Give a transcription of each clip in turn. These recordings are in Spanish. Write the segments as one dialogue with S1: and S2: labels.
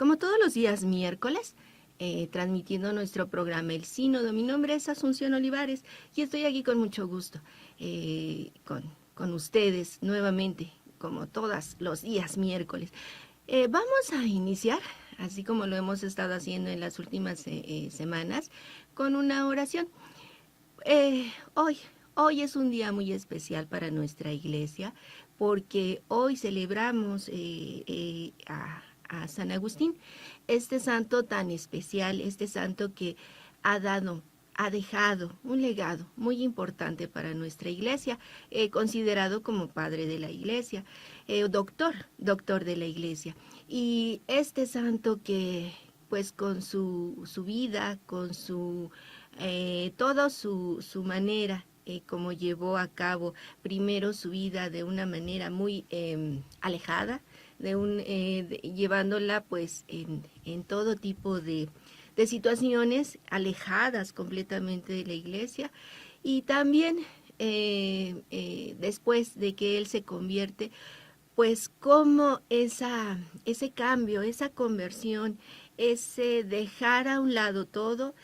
S1: como todos los días miércoles, transmitiendo nuestro programa El Sínodo. Mi nombre es Asunción Olivares y estoy aquí con mucho gusto con ustedes nuevamente, como todos los días miércoles. Vamos a iniciar, así como lo hemos estado haciendo en las últimas semanas, con una oración. Hoy es un día muy especial para nuestra iglesia porque hoy celebramos a San Agustín, este santo tan especial, este santo que ha dejado un legado muy importante para nuestra iglesia, considerado como padre de la iglesia, doctor de la iglesia. Y este santo que pues con su vida, con toda su manera, como llevó a cabo primero su vida de una manera muy alejada, llevándola pues en todo tipo de situaciones alejadas completamente de la iglesia, y también después de que él se convierte, pues como ese cambio, esa conversión, ese dejar a un lado todo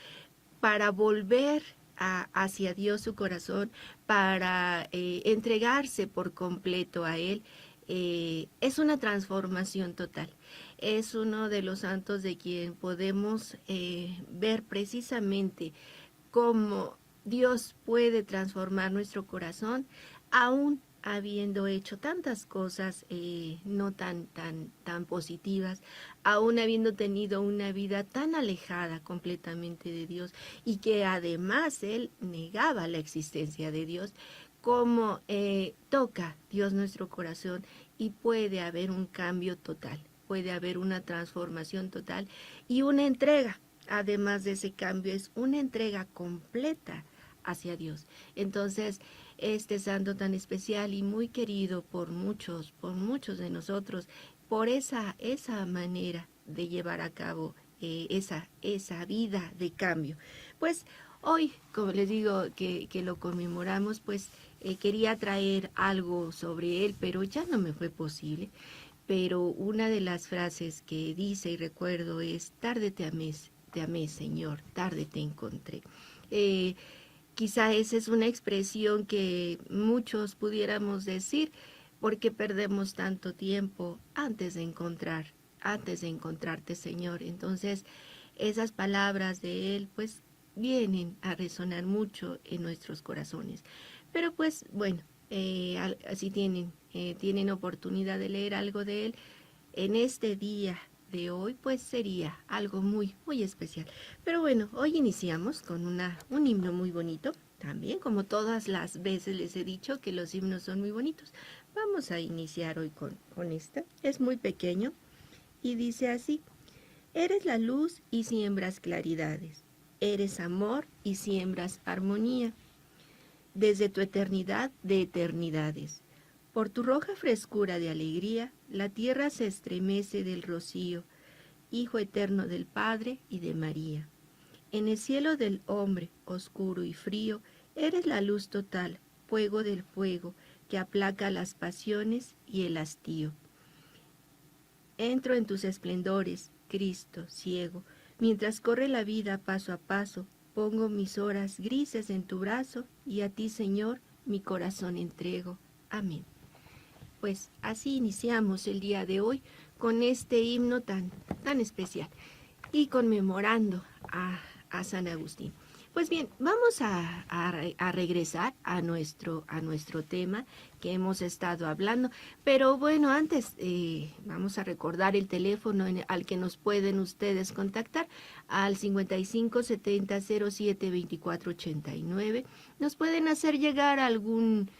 S1: para volver hacia Dios su corazón, para entregarse por completo a Él, es una transformación total. Es uno de los santos de quien podemos ver precisamente cómo Dios puede transformar nuestro corazón, aún habiendo hecho tantas cosas no tan positivas, aún habiendo tenido una vida tan alejada completamente de Dios, y que además él negaba la existencia de Dios, como toca Dios nuestro corazón y puede haber un cambio total, puede haber una transformación total y una entrega. Además de ese cambio, es una entrega completa hacia Dios. Entonces, este santo tan especial y muy querido por muchos de nosotros, por esa manera de llevar a cabo esa vida de cambio. Pues hoy, como les digo, que lo conmemoramos, pues quería traer algo sobre él, pero ya no me fue posible. Pero una de las frases que dice y recuerdo es: tarde te amé, Señor, tarde te encontré. Quizá esa es una expresión que muchos pudiéramos decir porque perdemos tanto tiempo antes de encontrarte, Señor. Entonces, esas palabras de Él, pues, vienen a resonar mucho en nuestros corazones. Pero pues, bueno, si tienen oportunidad de leer algo de Él en este día de hoy, pues sería algo muy, muy especial. Pero bueno, hoy iniciamos con un himno muy bonito. También, como todas las veces les he dicho que los himnos son muy bonitos. Vamos a iniciar hoy con este. Es muy pequeño y dice así: eres la luz y siembras claridades. Eres amor y siembras armonía. Desde tu eternidad de eternidades. Por tu roja frescura de alegría, la tierra se estremece del rocío, Hijo eterno del Padre y de María. En el cielo del hombre, oscuro y frío, eres la luz total, fuego del fuego, que aplaca las pasiones y el hastío. Entro en tus esplendores, Cristo, ciego, mientras corre la vida paso a paso, pongo mis horas grises en tu brazo, y a ti, Señor, mi corazón entrego. Amén. Pues así iniciamos el día de hoy con este himno tan especial y conmemorando a San Agustín. Pues bien, vamos a regresar a nuestro tema que hemos estado hablando, pero bueno, antes vamos a recordar el teléfono al que nos pueden ustedes contactar, al 55 70 07 24 89. Nos pueden hacer llegar algún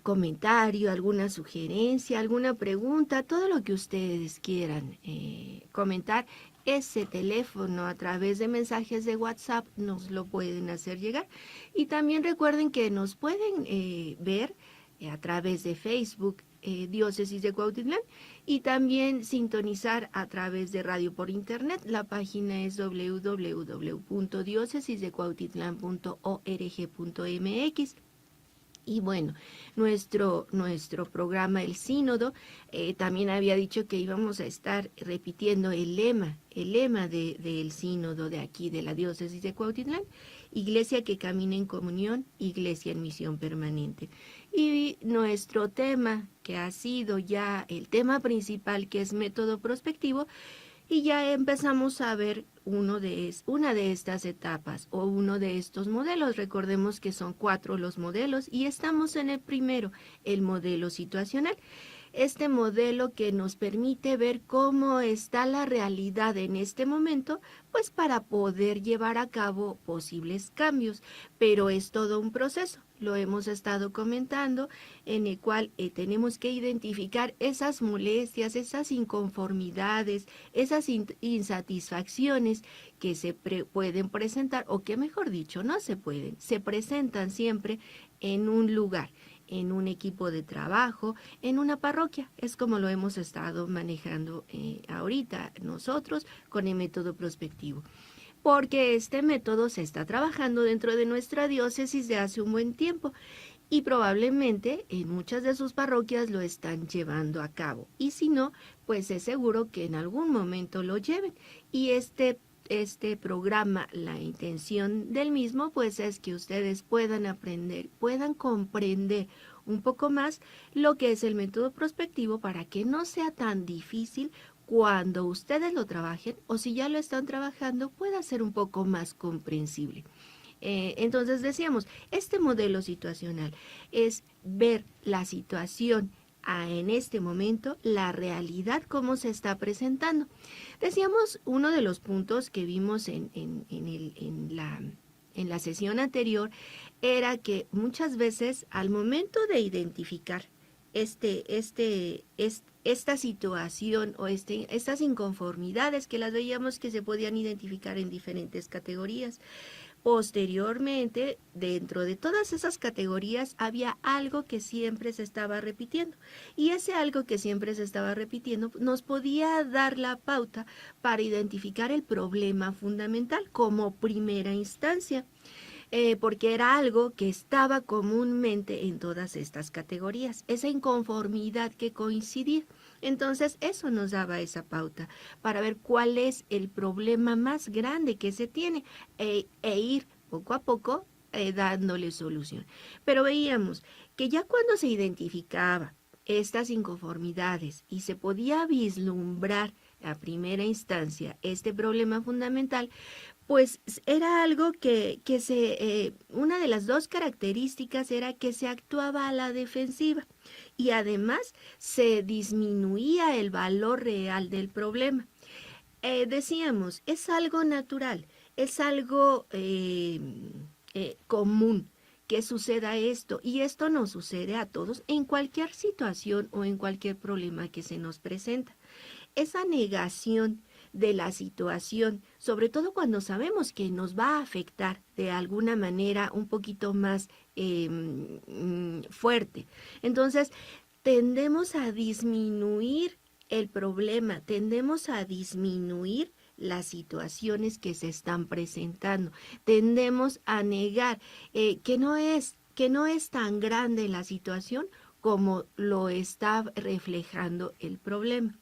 S1: comentario, alguna sugerencia, alguna pregunta, todo lo que ustedes quieran comentar. Ese teléfono, a través de mensajes de WhatsApp, nos lo pueden hacer llegar. Y también recuerden que nos pueden ver a través de Facebook, Diócesis de Cuautitlán, y también sintonizar a través de radio por internet. La página es www.diocesisdecuautitlán.org.mx. Y bueno, nuestro programa, el Sínodo, también había dicho que íbamos a estar repitiendo el lema del Sínodo de aquí, de la diócesis de Cuautitlán: Iglesia que camina en comunión, Iglesia en misión permanente. Y nuestro tema, que ha sido ya el tema principal, que es método prospectivo, y ya empezamos a ver una de estas etapas o uno de estos modelos. Recordemos que son 4 los modelos y estamos en el primero, el modelo situacional. Este modelo que nos permite ver cómo está la realidad en este momento, pues para poder llevar a cabo posibles cambios, pero es todo un proceso. Lo hemos estado comentando, en el cual tenemos que identificar esas molestias, esas inconformidades, esas insatisfacciones que pueden presentar, o que mejor dicho, no se pueden, se presentan siempre en un lugar, en un equipo de trabajo, en una parroquia. Es como lo hemos estado manejando ahorita nosotros con el método prospectivo, porque este método se está trabajando dentro de nuestra diócesis de hace un buen tiempo y probablemente en muchas de sus parroquias lo están llevando a cabo. Y si no, pues es seguro que en algún momento lo lleven. Y este programa, la intención del mismo, pues es que ustedes puedan aprender, puedan comprender un poco más lo que es el método prospectivo, para que no sea tan difícil cuando ustedes lo trabajen, o si ya lo están trabajando, pueda ser un poco más comprensible. Entonces decíamos, este modelo situacional es ver la situación en este momento, la realidad, cómo se está presentando. Decíamos, uno de los puntos que vimos en la sesión anterior era que muchas veces, al momento de identificar esta situación o estas inconformidades, que las veíamos que se podían identificar en diferentes categorías, posteriormente, dentro de todas esas categorías había algo que siempre se estaba repitiendo, y ese algo que siempre se estaba repitiendo nos podía dar la pauta para identificar el problema fundamental como primera instancia, porque era algo que estaba comúnmente en todas estas categorías, esa inconformidad que coincidía. Entonces eso nos daba esa pauta para ver cuál es el problema más grande que se tiene, ir poco a poco dándole solución. Pero veíamos que ya cuando se identificaba estas inconformidades y se podía vislumbrar a primera instancia este problema fundamental, pues era algo una de las 2 características era que se actuaba a la defensiva, y además se disminuía el valor real del problema. Decíamos, es algo natural, es algo común que suceda esto, y esto nos sucede a todos en cualquier situación o en cualquier problema que se nos presenta. Esa negación de la situación, sobre todo cuando sabemos que nos va a afectar de alguna manera un poquito más fuerte. Entonces, tendemos a disminuir el problema, tendemos a disminuir las situaciones que se están presentando, tendemos a negar que no es tan grande la situación como lo está reflejando el problema.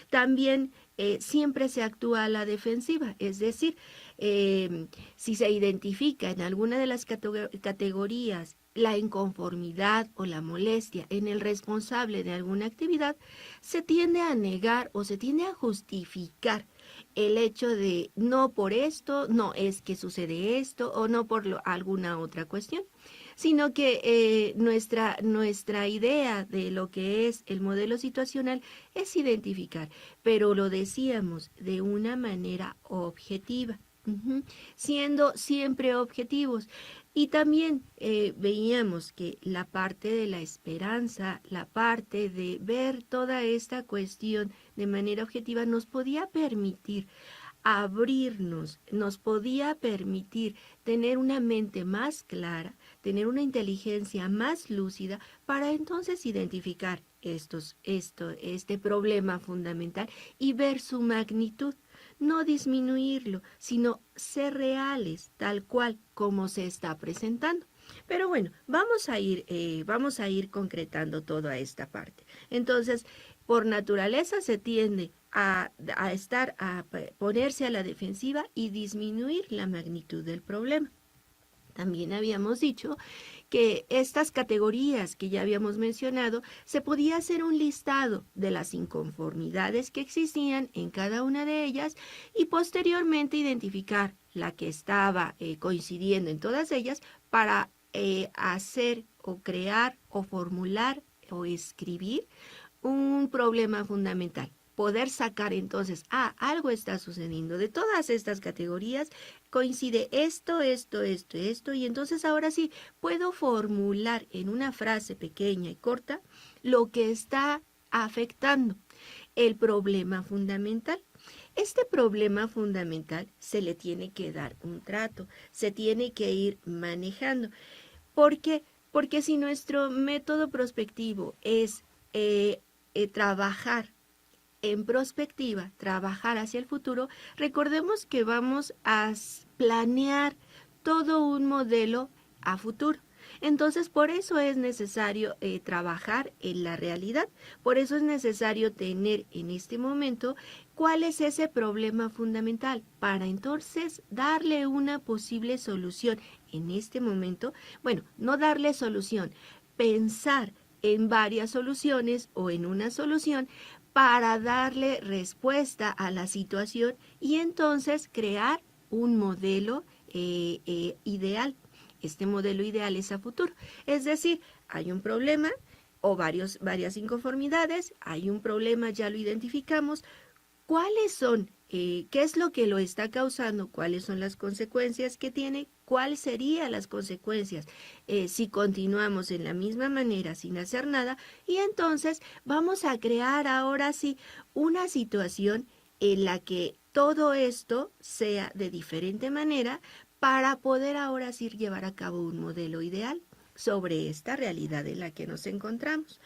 S1: También siempre se actúa a la defensiva, es decir, si se identifica en alguna de las categorías la inconformidad o la molestia en el responsable de alguna actividad, se tiende a negar o se tiende a justificar el hecho de no por esto, no es que sucede esto, o no por alguna otra cuestión, sino que nuestra idea de lo que es el modelo situacional es identificar, pero lo decíamos de una manera objetiva, siendo siempre objetivos. Y también veíamos que la parte de la esperanza, la parte de ver toda esta cuestión de manera objetiva, nos podía permitir abrirnos, nos podía permitir tener una mente más clara, tener una inteligencia más lúcida, para entonces identificar este problema fundamental y ver su magnitud. No disminuirlo, sino ser reales, tal cual como se está presentando. Pero bueno, vamos a ir concretando toda esta parte. Entonces, por naturaleza se tiende a ponerse a la defensiva y disminuir la magnitud del problema. También habíamos dicho que estas categorías que ya habíamos mencionado, se podía hacer un listado de las inconformidades que existían en cada una de ellas y posteriormente identificar la que estaba coincidiendo en todas ellas para hacer o crear o formular o escribir un problema fundamental. Poder sacar entonces, algo está sucediendo. De todas estas categorías coincide esto, y entonces ahora sí puedo formular en una frase pequeña y corta lo que está afectando el problema fundamental. Este problema fundamental se le tiene que dar un trato, se tiene que ir manejando. ¿Por qué? Porque si nuestro método prospectivo es trabajar en prospectiva, trabajar hacia el futuro, recordemos que vamos a planear todo un modelo a futuro. Entonces, por eso es necesario trabajar en la realidad, por eso es necesario tener en este momento cuál es ese problema fundamental, para entonces darle una posible solución en este momento. Bueno, no darle solución, pensar en varias soluciones o en una solución para darle respuesta a la situación y entonces crear un modelo ideal. Este modelo ideal es a futuro. Es decir, hay un problema o varias inconformidades, hay un problema, ya lo identificamos. ¿Cuáles son? ¿Qué es lo que lo está causando? ¿Cuáles son las consecuencias que tiene? ¿Cuáles serían las consecuencias si continuamos en la misma manera sin hacer nada? Y entonces vamos a crear ahora sí una situación en la que todo esto sea de diferente manera para poder ahora sí llevar a cabo un modelo ideal sobre esta realidad en la que nos encontramos.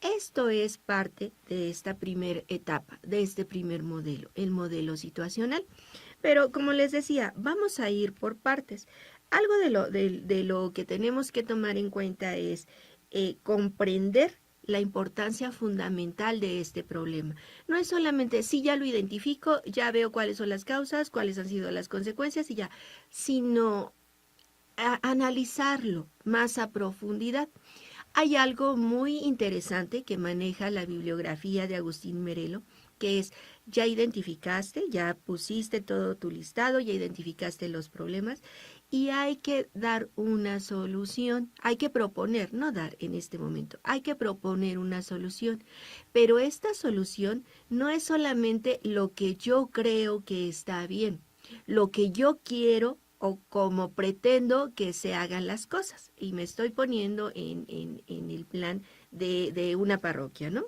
S1: Esto es parte de esta primera etapa, de este primer modelo, el modelo situacional. Pero como les decía, vamos a ir por partes. Algo de lo que tenemos que tomar en cuenta es comprender la importancia fundamental de este problema. No es solamente si ya lo identifico, ya veo cuáles son las causas, cuáles han sido las consecuencias y ya, sino analizarlo más a profundidad. Hay algo muy interesante que maneja la bibliografía de Agustín Merelo, que es, ya identificaste, ya pusiste todo tu listado, ya identificaste los problemas y hay que dar una solución, hay que proponer, no dar en este momento, hay que proponer una solución, pero esta solución no es solamente lo que yo creo que está bien, lo que yo quiero o como pretendo que se hagan las cosas. Y me estoy poniendo en el plan de una parroquia, ¿no?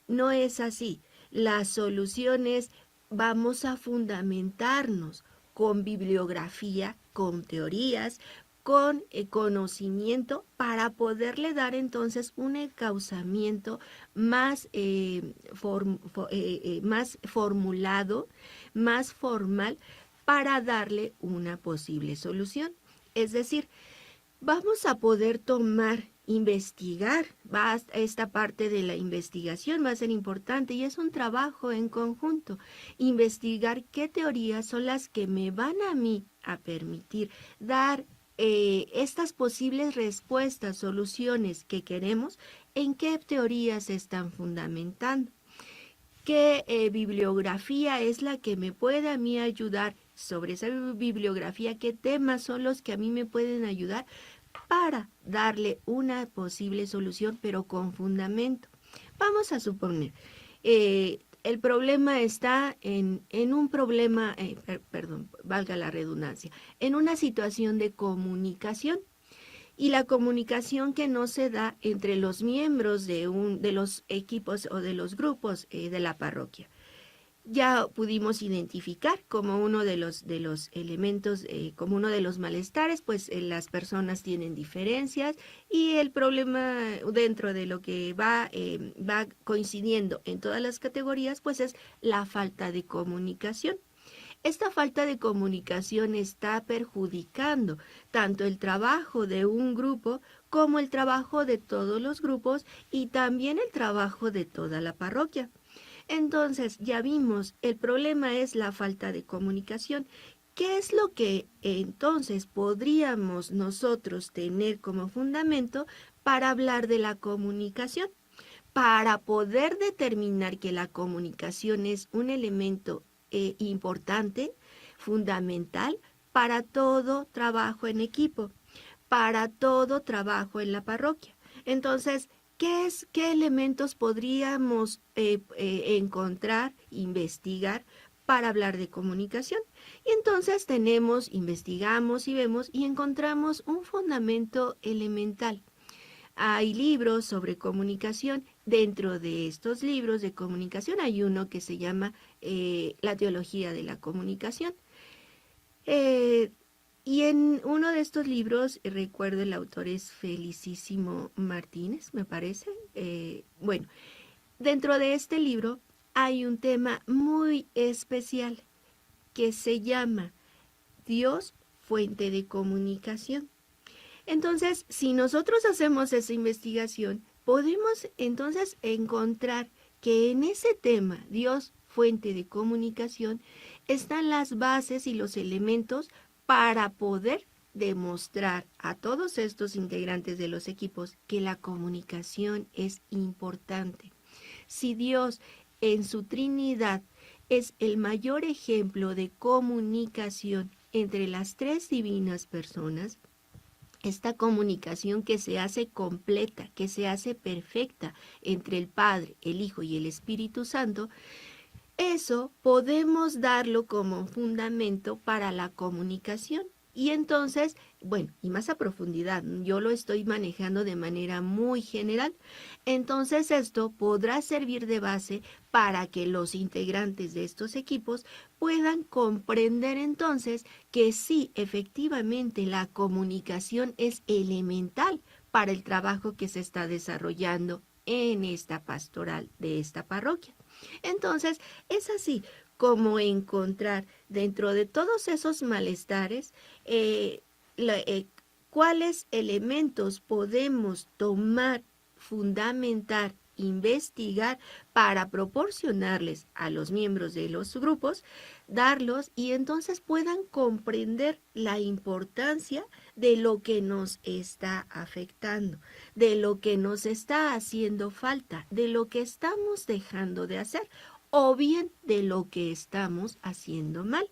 S1: No es así. La solución es, vamos a fundamentarnos con bibliografía, con teorías, con conocimiento para poderle dar entonces un encauzamiento más formulado, más formal para darle una posible solución. Es decir, vamos a poder investigar, esta parte de la investigación va a ser importante y es un trabajo en conjunto. Investigar qué teorías son las que me van a mí a permitir dar estas posibles respuestas, soluciones que queremos, en qué teorías se están fundamentando. ¿Qué bibliografía es la que me puede a mí ayudar? Sobre esa bibliografía, ¿qué temas son los que a mí me pueden ayudar para darle una posible solución, pero con fundamento? Vamos a suponer, el problema está en un problema, perdón, valga la redundancia, en una situación de comunicación y la comunicación que no se da entre los miembros de los equipos o de los grupos de la parroquia. Ya pudimos identificar como uno de los elementos, como uno de los malestares, pues las personas tienen diferencias y el problema dentro de lo que va coincidiendo en todas las categorías, pues es la falta de comunicación. Esta falta de comunicación está perjudicando tanto el trabajo de un grupo como el trabajo de todos los grupos y también el trabajo de toda la parroquia. Entonces, ya vimos, el problema es la falta de comunicación. ¿Qué es lo que entonces podríamos nosotros tener como fundamento para hablar de la comunicación? Para poder determinar que la comunicación es un elemento importante, fundamental, para todo trabajo en equipo, para todo trabajo en la parroquia. Entonces, ¿qué elementos podríamos encontrar, investigar para hablar de comunicación? Y entonces investigamos y vemos y encontramos un fundamento elemental. Hay libros sobre comunicación. Dentro de estos libros de comunicación hay uno que se llama La teología de la comunicación. Eh, y en uno de estos libros, recuerdo el autor es Felicísimo Martínez, me parece. Bueno, dentro de este libro hay un tema muy especial que se llama Dios, fuente de comunicación. Entonces, si nosotros hacemos esa investigación, podemos entonces encontrar que en ese tema, Dios, fuente de comunicación, están las bases y los elementos para poder demostrar a todos estos integrantes de los equipos que la comunicación es importante. Si Dios en su Trinidad es el mayor ejemplo de comunicación entre las tres divinas personas, esta comunicación que se hace completa, que se hace perfecta entre el Padre, el Hijo y el Espíritu Santo, eso podemos darlo como fundamento para la comunicación. Y entonces, bueno, y más a profundidad, yo lo estoy manejando de manera muy general. Entonces esto podrá servir de base para que los integrantes de estos equipos puedan comprender entonces que sí, efectivamente, la comunicación es elemental para el trabajo que se está desarrollando en esta pastoral de esta parroquia. Entonces, es así como encontrar dentro de todos esos malestares eh, la, cuáles elementos podemos tomar, fundamentar, investigar para proporcionarles a los miembros de los grupos, darlos y entonces puedan comprender la importancia de lo que nos está afectando, de lo que nos está haciendo falta, de lo que estamos dejando de hacer o bien de lo que estamos haciendo mal.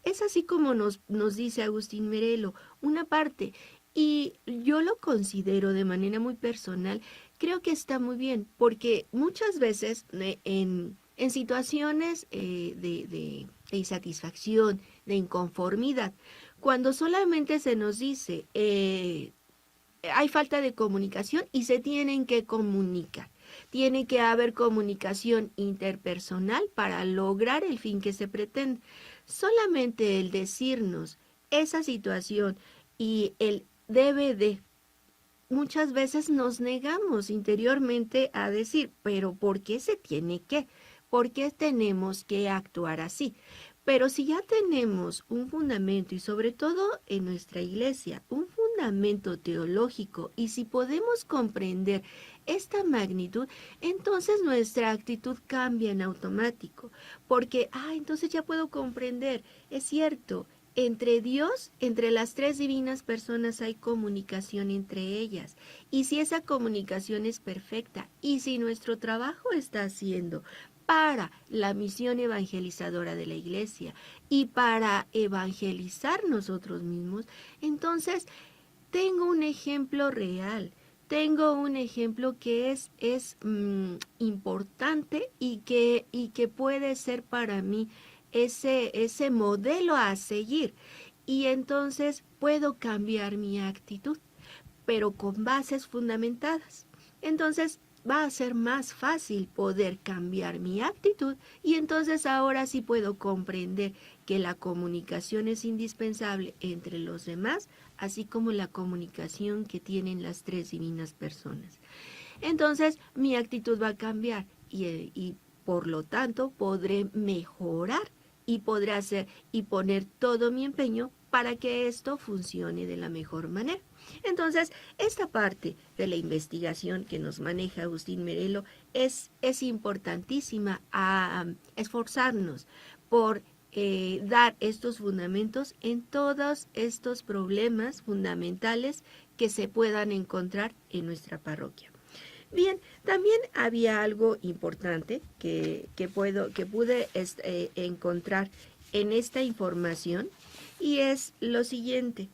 S1: Es así como nos dice Agustín Merelo, una parte, y yo lo considero de manera muy personal, creo que está muy bien, porque muchas veces en situaciones de insatisfacción, de inconformidad, cuando solamente se nos dice hay falta de comunicación y se tienen que comunicar. Tiene que haber comunicación interpersonal para lograr el fin que se pretende. Solamente el decirnos esa situación y el debe de, muchas veces nos negamos interiormente a decir, pero ¿por qué se tiene que? ¿Por qué tenemos que actuar así? Pero si ya tenemos un fundamento y sobre todo en nuestra iglesia, un fundamento teológico y si podemos comprender esta magnitud, entonces nuestra actitud cambia en automático, porque, entonces ya puedo comprender, es cierto, entre Dios, entre las tres divinas personas hay comunicación entre ellas. Y si esa comunicación es perfecta y si nuestro trabajo está haciendo para la misión evangelizadora de la iglesia y para evangelizar nosotros mismos, entonces tengo un ejemplo real. Tengo un ejemplo que es importante y que puede ser para mí ese modelo a seguir. Y entonces puedo cambiar mi actitud, pero con bases fundamentadas. Entonces va a ser más fácil poder cambiar mi actitud y entonces ahora sí puedo comprender que la comunicación es indispensable entre los demás, así como la comunicación que tienen las tres divinas personas. Entonces mi actitud va a cambiar y por lo tanto podré mejorar y podré hacer y poner todo mi empeño para que esto funcione de la mejor manera. Entonces, esta parte de la investigación que nos maneja Agustín Merelo es importantísima a esforzarnos por dar estos fundamentos en todos estos problemas fundamentales que se puedan encontrar en nuestra parroquia. Bien, también había algo importante que pude encontrar en esta información y es lo siguiente.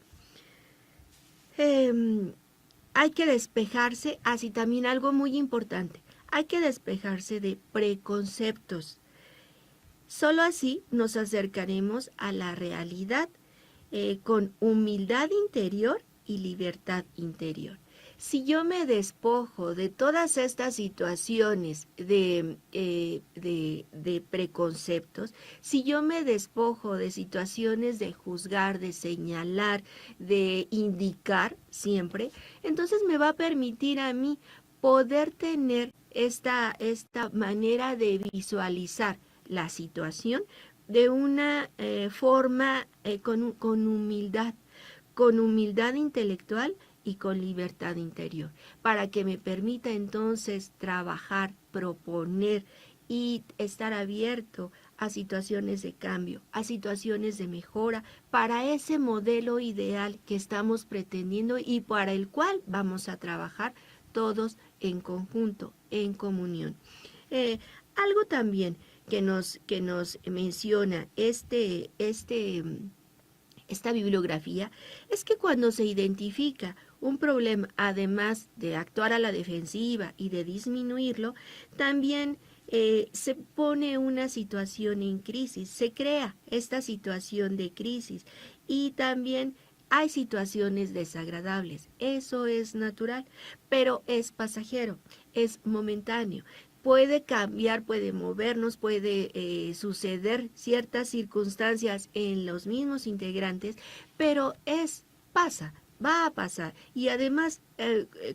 S1: Hay que despejarse, así también algo muy importante, hay que despejarse de preconceptos. Solo así nos acercaremos a la realidad con humildad interior y libertad interior. Si yo me despojo de todas estas situaciones de preconceptos, si yo me despojo de situaciones de juzgar, de señalar, de indicar siempre, entonces me va a permitir a mí poder tener esta manera de visualizar la situación de una forma con humildad intelectual y con libertad interior, para que me permita entonces trabajar, proponer y estar abierto a situaciones de cambio, a situaciones de mejora, para ese modelo ideal que estamos pretendiendo y para el cual vamos a trabajar todos en conjunto, en comunión. Algo también que nos menciona esta bibliografía es que cuando se identifica un problema, además de actuar a la defensiva y de disminuirlo, también se pone una situación en crisis, se crea esta situación de crisis y también hay situaciones desagradables. Eso es natural, pero es pasajero, es momentáneo. Puede cambiar, puede movernos, puede suceder ciertas circunstancias en los mismos integrantes, pero pasa, va a pasar. Y además,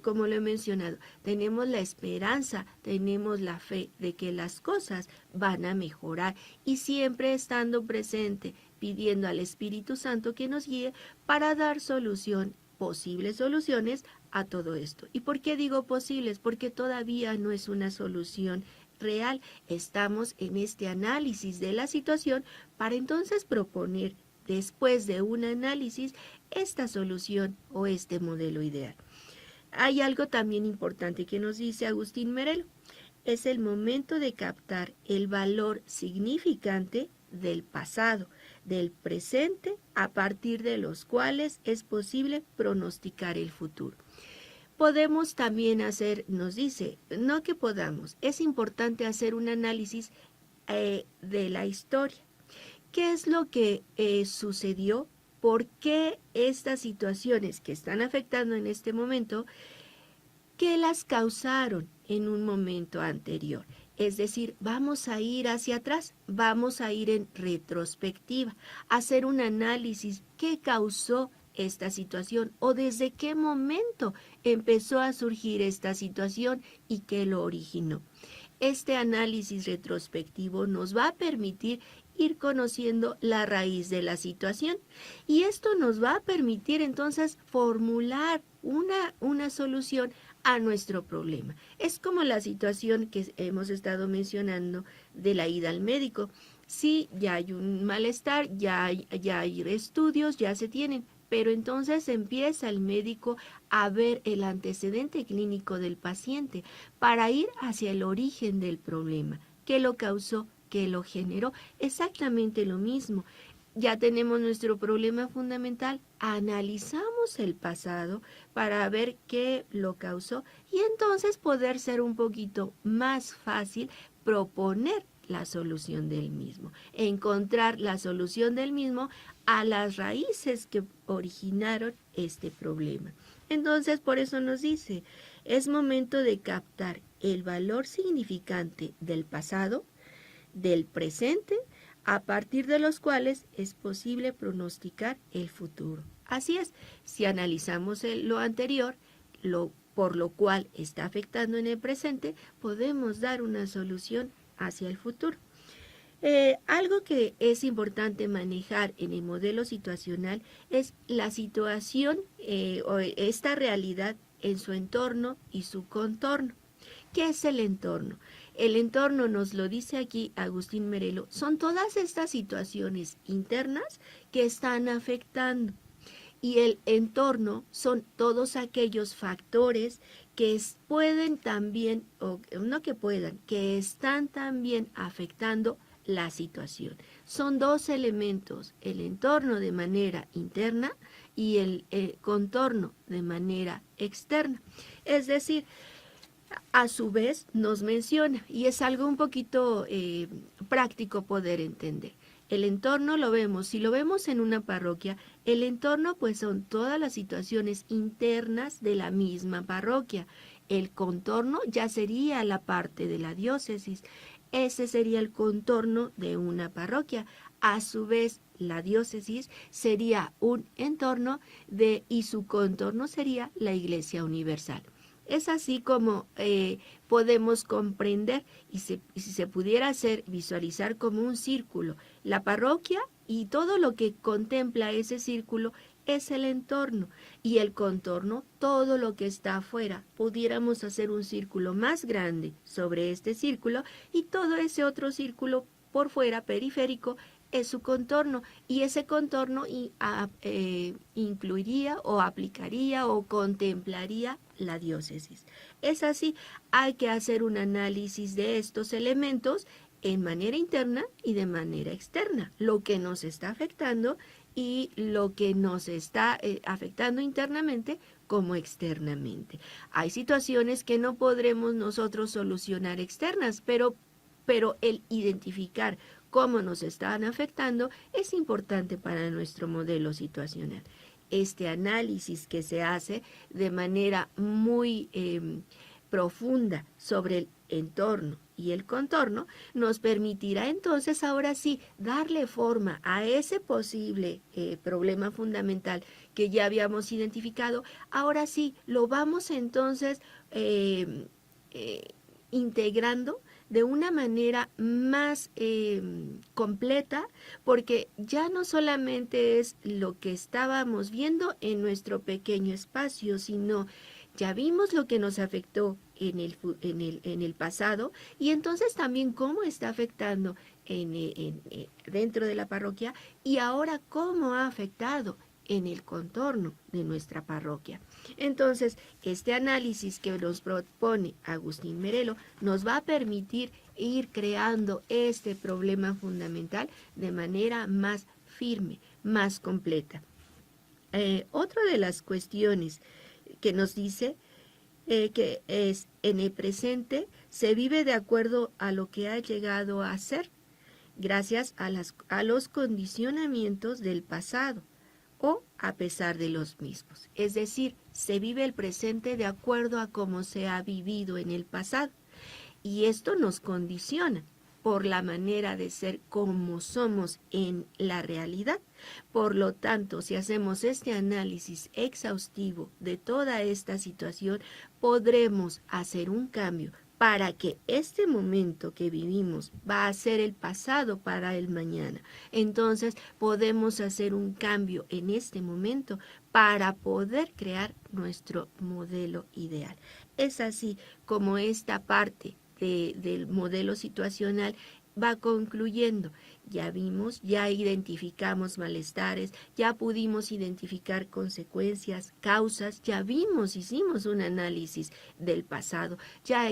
S1: como lo he mencionado, tenemos la esperanza, tenemos la fe de que las cosas van a mejorar y siempre estando presente, pidiendo al Espíritu Santo que nos guíe para dar posibles soluciones a todo esto. ¿Y por qué digo posibles? Porque todavía no es una solución real. Estamos en este análisis de la situación para entonces proponer, después de un análisis, esta solución o este modelo ideal. Hay algo también importante que nos dice Agustín Merelo. Es el momento de captar el valor significante del pasado, del presente, a partir de los cuales es posible pronosticar el futuro. Podemos también nos dice, no que podamos, es importante hacer un análisis de la historia. ¿Qué es lo que sucedió? ¿Por qué estas situaciones que están afectando en este momento, qué las causaron en un momento anterior? Es decir, vamos a ir hacia atrás, vamos a ir en retrospectiva, hacer un análisis, ¿qué causó esta situación o desde qué momento empezó a surgir esta situación y qué lo originó? Este análisis retrospectivo nos va a permitir ir conociendo la raíz de la situación y esto nos va a permitir entonces formular una solución a nuestro problema. Es como la situación que hemos estado mencionando de la ida al médico. Sí, ya hay un malestar, ya hay estudios, ya se tienen, pero entonces empieza el médico a ver el antecedente clínico del paciente para ir hacia el origen del problema, qué lo causó, qué lo generó, exactamente lo mismo. Ya tenemos nuestro problema fundamental, analizamos el pasado para ver qué lo causó y entonces poder ser un poquito más fácil proponer la solución del mismo, encontrar la solución del mismo a las raíces que originaron este problema. Entonces, por eso nos dice, es momento de captar el valor significante del pasado, del presente, a partir de los cuales es posible pronosticar el futuro. Así es, si analizamos lo anterior, por lo cual está afectando en el presente, podemos dar una solución hacia el futuro. Algo que es importante manejar en el modelo situacional es la situación o esta realidad en su entorno y su contorno. ¿Qué es el entorno? El entorno, nos lo dice aquí Agustín Merelo, son todas estas situaciones internas que están afectando. Y el entorno son todos aquellos factores que pueden también, o no que puedan, que están también afectando la situación. Son dos elementos, el entorno de manera interna y el contorno de manera externa. Es decir, a su vez nos menciona, y es algo un poquito práctico poder entender. El entorno lo vemos, si lo vemos en una parroquia, el entorno pues son todas las situaciones internas de la misma parroquia. El contorno ya sería la parte de la diócesis. Ese sería el contorno de una parroquia. A su vez, la diócesis sería un entorno y su contorno sería la Iglesia Universal. Es así como podemos comprender y si se pudiera hacer, visualizar como un círculo. La parroquia y todo lo que contempla ese círculo es el entorno y el contorno, todo lo que está afuera. Pudiéramos hacer un círculo más grande sobre este círculo y todo ese otro círculo por fuera, periférico, es su contorno y ese contorno incluiría o aplicaría o contemplaría la diócesis. Es así, hay que hacer un análisis de estos elementos en manera interna y de manera externa, lo que nos está afectando y lo que nos está afectando internamente como externamente. Hay situaciones que no podremos nosotros solucionar externas, pero el identificar cómo nos están afectando es importante para nuestro modelo situacional. Este análisis que se hace de manera muy profunda sobre el entorno y el contorno nos permitirá entonces ahora sí darle forma a ese posible problema fundamental que ya habíamos identificado. Ahora sí lo vamos entonces integrando de una manera más completa, porque ya no solamente es lo que estábamos viendo en nuestro pequeño espacio, sino ya vimos lo que nos afectó en el pasado y entonces también cómo está afectando dentro de la parroquia y ahora cómo ha afectado en el contorno de nuestra parroquia. Entonces, este análisis que nos propone Agustín Merelo nos va a permitir ir creando este problema fundamental de manera más firme, más completa. Otra de las cuestiones que nos dice que es en el presente se vive de acuerdo a lo que ha llegado a ser, gracias a los condicionamientos del pasado o a pesar de los mismos. Es decir, se vive el presente de acuerdo a cómo se ha vivido en el pasado. Y esto nos condiciona por la manera de ser como somos en la realidad. Por lo tanto, si hacemos este análisis exhaustivo de toda esta situación, podremos hacer un cambio para que este momento que vivimos va a ser el pasado para el mañana. Entonces podemos hacer un cambio en este momento para poder crear nuestro modelo ideal. Es así como esta parte del modelo situacional va concluyendo. Ya vimos, ya identificamos malestares, ya pudimos identificar consecuencias, causas, ya vimos, hicimos un análisis del pasado, ya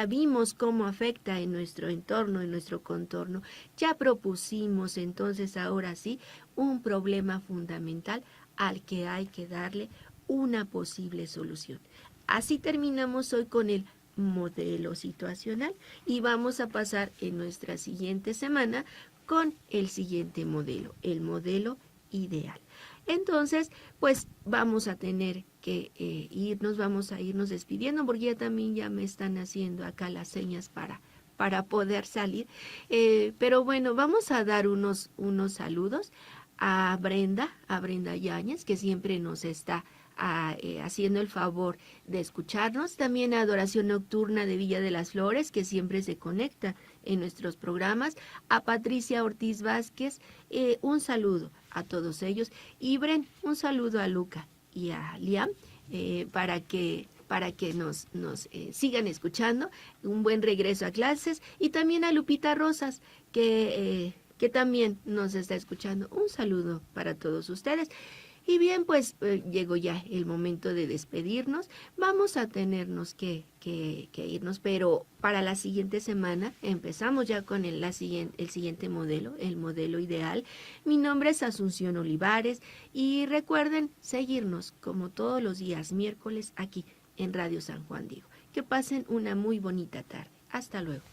S1: vimos cómo afecta en nuestro entorno, en nuestro contorno, ya propusimos entonces ahora sí un problema fundamental al que hay que darle una posible solución. Así terminamos hoy con el modelo situacional y vamos a pasar en nuestra siguiente semana con el siguiente modelo, el modelo ideal. Entonces, pues vamos a tener que vamos a irnos despidiendo porque ya también ya me están haciendo acá las señas para poder salir. Pero bueno, vamos a dar unos saludos a Brenda Yáñez, que siempre nos está haciendo el favor de escucharnos. También a Adoración Nocturna de Villa de las Flores, que siempre se conecta en nuestros programas. A Patricia Ortiz Vázquez, un saludo a todos ellos. Y Bren, un saludo a Luca y a Liam, para que nos sigan escuchando. Un buen regreso a clases. Y también a Lupita Rosas, que también nos está escuchando. Un saludo para todos ustedes. Y bien, pues llegó ya el momento de despedirnos. Vamos a tenernos que irnos, pero para la siguiente semana empezamos ya con el siguiente modelo, el modelo ideal. Mi nombre es Asunción Olivares y recuerden seguirnos como todos los días miércoles aquí en Radio San Juan Diego. Que pasen una muy bonita tarde. Hasta luego.